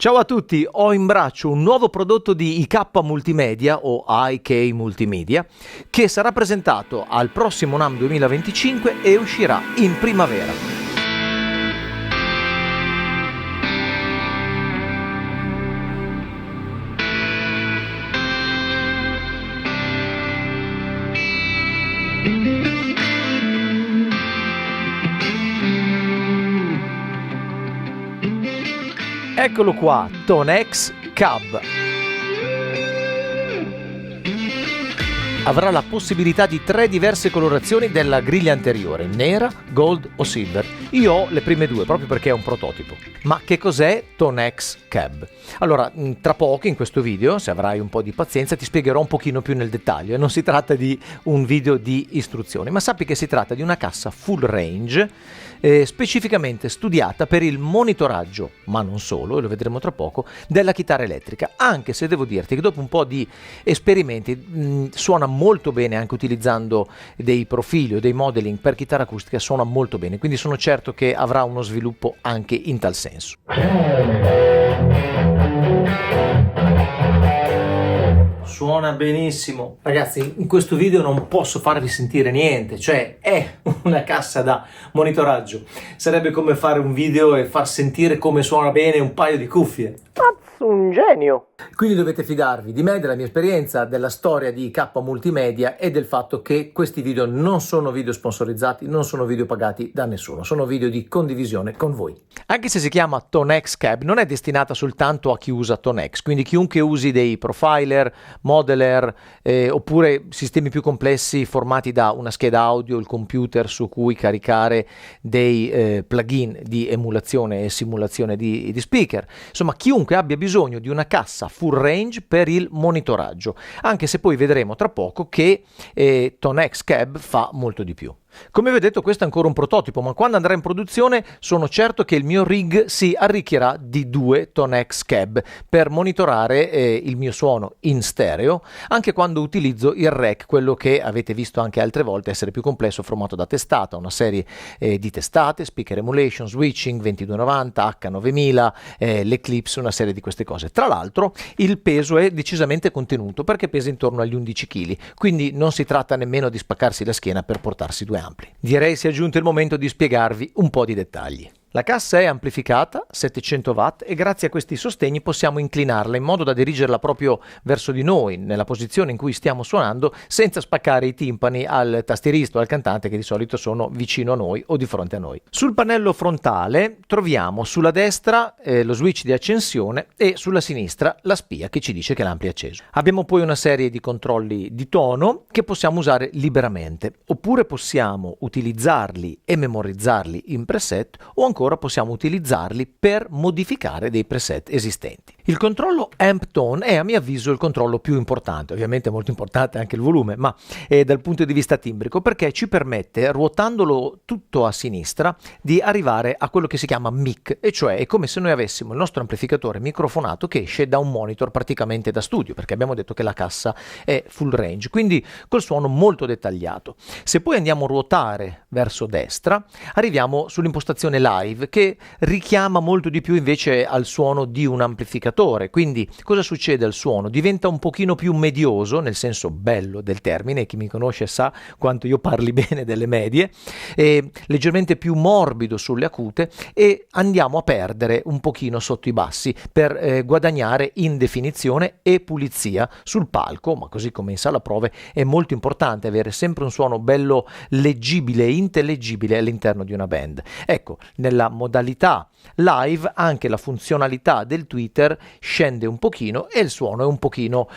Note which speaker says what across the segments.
Speaker 1: Ciao a tutti, ho in braccio un nuovo prodotto di IK Multimedia o IK Multimedia che sarà presentato al prossimo NAMM 2025 e uscirà in primavera. Eccolo qua, Tonex Cab. Avrà la possibilità di 3 diverse colorazioni della griglia anteriore, nera, gold o silver. Io ho le prime 2 proprio perché è un prototipo. Ma che cos'è Tonex Cab? Allora, tra poco in questo video, se avrai un po' di pazienza, ti spiegherò un pochino più nel dettaglio. Non si tratta di un video di istruzioni, ma sappi che si tratta di una cassa full range specificamente studiata per il monitoraggio, ma non solo, e lo vedremo tra poco, della chitarra elettrica, anche se devo dirti che dopo un po' di esperimenti suona molto bene anche utilizzando dei profili o dei modeling per chitarra acustica, suona molto bene, quindi sono certo che avrà uno sviluppo anche in tal senso. Suona benissimo. Ragazzi, in questo video non posso farvi sentire niente, cioè è una cassa da monitoraggio. Sarebbe come fare un video e far sentire come suona bene un paio di cuffie. Un genio. Quindi dovete fidarvi di me, della mia esperienza, della storia di IK Multimedia e del fatto che questi video non sono video sponsorizzati, non sono video pagati da nessuno, sono video di condivisione con voi. Anche se si chiama Tonex Cab, non è destinata soltanto a chi usa Tonex, quindi chiunque usi dei profiler, modeler oppure sistemi più complessi formati da una scheda audio, il computer su cui caricare dei plugin di emulazione e simulazione di speaker, insomma chiunque abbia bisogno di una cassa full range per il monitoraggio, anche se poi vedremo tra poco che Tonex Cab fa molto di più. Come vi ho detto, questo è ancora un prototipo, ma quando andrà in produzione sono certo che il mio rig si arricchirà di 2 Tonex Cab per monitorare il mio suono in stereo, anche quando utilizzo il rack, quello che avete visto anche altre volte essere più complesso, formato da testata, una serie di testate, speaker emulation, switching, 2290, H9000, l'Eclipse, una serie di queste cose. Tra l'altro il peso è decisamente contenuto perché pesa intorno agli 11 kg, quindi non si tratta nemmeno di spaccarsi la schiena per portarsi 2 ampli. Direi sia giunto il momento di spiegarvi un po' di dettagli. La cassa è amplificata, 700 watt, e grazie a questi sostegni possiamo inclinarla in modo da dirigerla proprio verso di noi, nella posizione in cui stiamo suonando, senza spaccare i timpani al tastierista o al cantante, che di solito sono vicino a noi o di fronte a noi. Sul pannello frontale troviamo sulla destra lo switch di accensione e sulla sinistra la spia che ci dice che l'ampli è acceso. Abbiamo poi una serie di controlli di tono che possiamo usare liberamente, oppure possiamo utilizzarli e memorizzarli in preset, o ancora possiamo utilizzarli per modificare dei preset esistenti. Il controllo Amp Tone è a mio avviso il controllo più importante, ovviamente è molto importante anche il volume, ma dal punto di vista timbrico, perché ci permette, ruotandolo tutto a sinistra, di arrivare a quello che si chiama mic, e cioè è come se noi avessimo il nostro amplificatore microfonato che esce da un monitor praticamente da studio, perché abbiamo detto che la cassa è full range, quindi col suono molto dettagliato. Se poi andiamo a ruotare verso destra, arriviamo sull'impostazione live, che richiama molto di più invece al suono di un amplificatore. Quindi cosa succede al suono? Diventa un pochino più medioso, nel senso bello del termine, chi mi conosce sa quanto io parli bene delle medie, leggermente più morbido sulle acute, e andiamo a perdere un pochino sotto i bassi per guadagnare in definizione e pulizia sul palco, ma così come in sala prove è molto importante avere sempre un suono bello leggibile e intellegibile all'interno di una band. Ecco, nella modalità live anche la funzionalità del tweeter scende un pochino e il suono è un pochino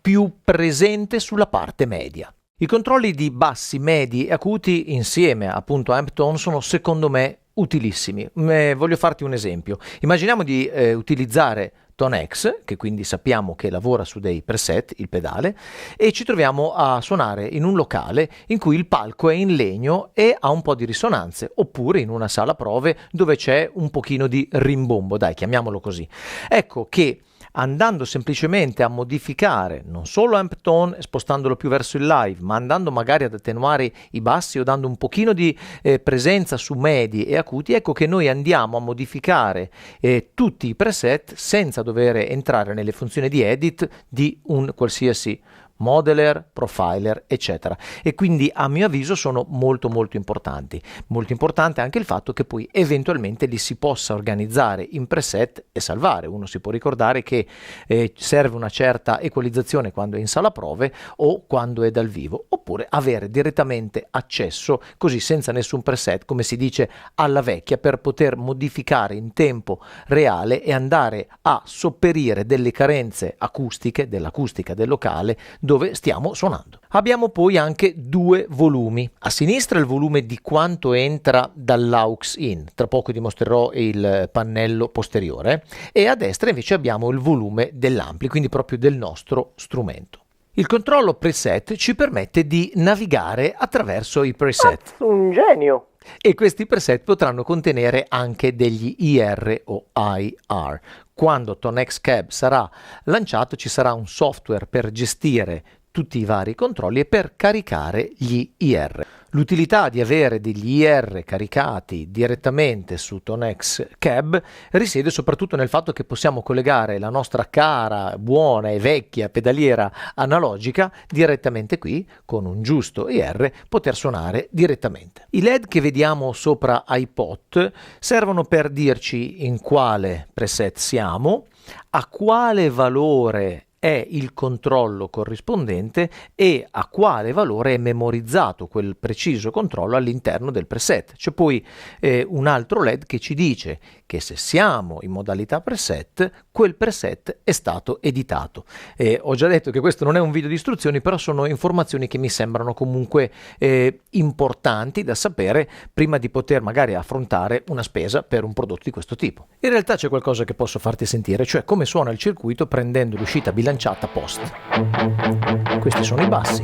Speaker 1: più presente sulla parte media. I controlli di bassi, medi e acuti insieme appunto a Amp Tone sono secondo me utilissimi. Voglio farti un esempio. Immaginiamo di utilizzare Tonex, che quindi sappiamo che lavora su dei preset, il pedale, e ci troviamo a suonare in un locale in cui il palco è in legno e ha un po' di risonanze, oppure in una sala prove dove c'è un pochino di rimbombo, dai, chiamiamolo così. Ecco che andando semplicemente a modificare non solo amp tone spostandolo più verso il live, ma andando magari ad attenuare i bassi o dando un pochino di presenza su medi e acuti, ecco che noi andiamo a modificare tutti i preset senza dover entrare nelle funzioni di edit di un qualsiasi modeler, profiler, eccetera. E quindi a mio avviso sono molto importanti. Molto importante anche il fatto che poi eventualmente li si possa organizzare in preset e salvare. Uno si può ricordare che serve una certa equalizzazione quando è in sala prove o quando è dal vivo, oppure avere direttamente accesso così senza nessun preset, come si dice alla vecchia, per poter modificare in tempo reale e andare a sopperire delle carenze acustiche, dell'acustica del locale dove stiamo suonando. Abbiamo poi anche due volumi. A sinistra il volume di quanto entra dall'aux in, tra poco dimostrerò il pannello posteriore, e a destra invece abbiamo il volume dell'ampli, quindi proprio del nostro strumento. Il controllo preset ci permette di navigare attraverso i preset.
Speaker 2: Un genio!
Speaker 1: E questi preset potranno contenere anche degli IR o IR. Quando ToneX Cab sarà lanciato ci sarà un software per gestire tutti i vari controlli e per caricare gli IR. L'utilità di avere degli IR caricati direttamente su ToneX Cab risiede soprattutto nel fatto che possiamo collegare la nostra cara, buona e vecchia pedaliera analogica direttamente qui, con un giusto IR, poter suonare direttamente. I LED che vediamo sopra iPod servono per dirci in quale preset siamo, a quale valore è il controllo corrispondente e a quale valore è memorizzato quel preciso controllo all'interno del preset. C'è poi un altro LED che ci dice che se siamo in modalità preset, quel preset è stato editato. Ho già detto che questo non è un video di istruzioni, però sono informazioni che mi sembrano comunque importanti da sapere prima di poter magari affrontare una spesa per un prodotto di questo tipo. In realtà c'è qualcosa che posso farti sentire, cioè come suona il circuito prendendo l'uscita bilanciata post. Questi sono i bassi.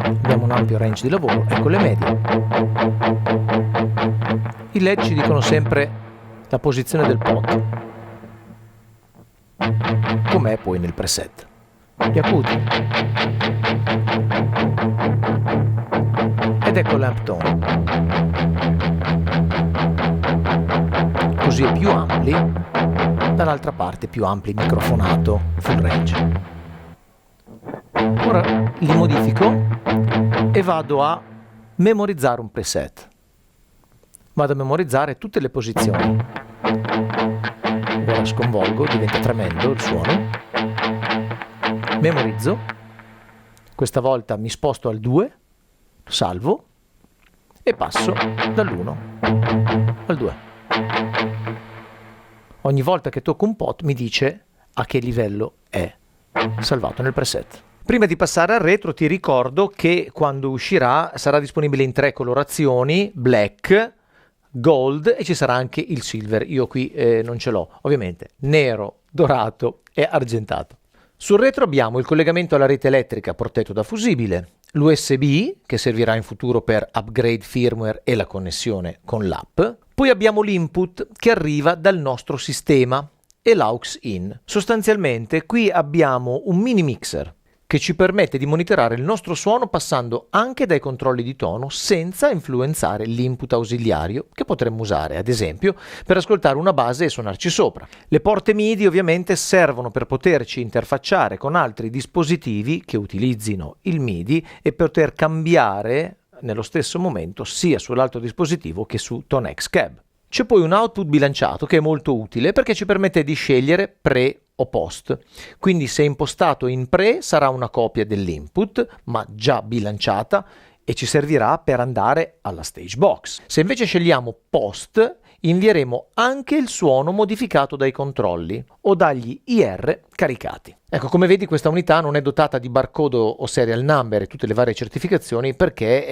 Speaker 1: Abbiamo un ampio range di lavoro, ecco le medie. I LED ci dicono sempre la posizione del pot, com'è poi nel preset. Gli acuti. Ed ecco l'amp tone. Così è più ampli, dall'altra parte più ampli microfonato full range. Ora li modifico e vado a memorizzare un preset. Vado a memorizzare tutte le posizioni. Ora sconvolgo, diventa tremendo il suono. Memorizzo. Questa volta mi sposto al 2, salvo e passo dall'1 al 2. Ogni volta che tocco un pot mi dice a che livello è salvato nel preset. Prima di passare al retro ti ricordo che quando uscirà sarà disponibile in 3 colorazioni, black, gold e ci sarà anche il silver. Io qui non ce l'ho, ovviamente, nero, dorato e argentato. Sul retro abbiamo il collegamento alla rete elettrica protetto da fusibile, l'USB che servirà in futuro per upgrade firmware e la connessione con l'app. Poi abbiamo l'input che arriva dal nostro sistema e l'aux in. Sostanzialmente qui abbiamo un mini mixer che ci permette di monitorare il nostro suono passando anche dai controlli di tono senza influenzare l'input ausiliario che potremmo usare, ad esempio, per ascoltare una base e suonarci sopra. Le porte MIDI ovviamente servono per poterci interfacciare con altri dispositivi che utilizzino il MIDI e poter cambiare nello stesso momento sia sull'altro dispositivo che su ToneX Cab. C'è poi un output bilanciato che è molto utile perché ci permette di scegliere pre o post. Quindi se impostato in pre sarà una copia dell'input ma già bilanciata e ci servirà per andare alla stage box. Se invece scegliamo post invieremo anche il suono modificato dai controlli, o dagli IR caricati. Ecco, come vedi questa unità non è dotata di barcode o serial number e tutte le varie certificazioni perché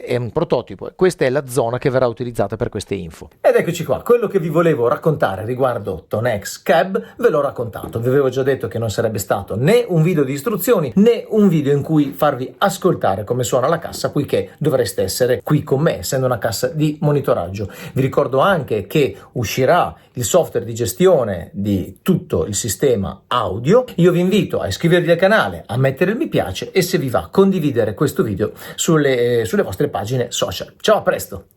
Speaker 1: è un prototipo. Questa è la zona che verrà utilizzata per queste info. Ed eccoci qua, quello che vi volevo raccontare riguardo Tonex Cab ve l'ho raccontato. Vi avevo già detto che non sarebbe stato né un video di istruzioni né un video in cui farvi ascoltare come suona la cassa, poiché dovreste essere qui con me, essendo una cassa di monitoraggio. Vi ricordo anche che uscirà il software di gestione di tutto il sistema audio. Io vi invito a iscrivervi al canale, a mettere il mi piace e, se vi va, condividere questo video sulle vostre pagine social. Ciao, a presto!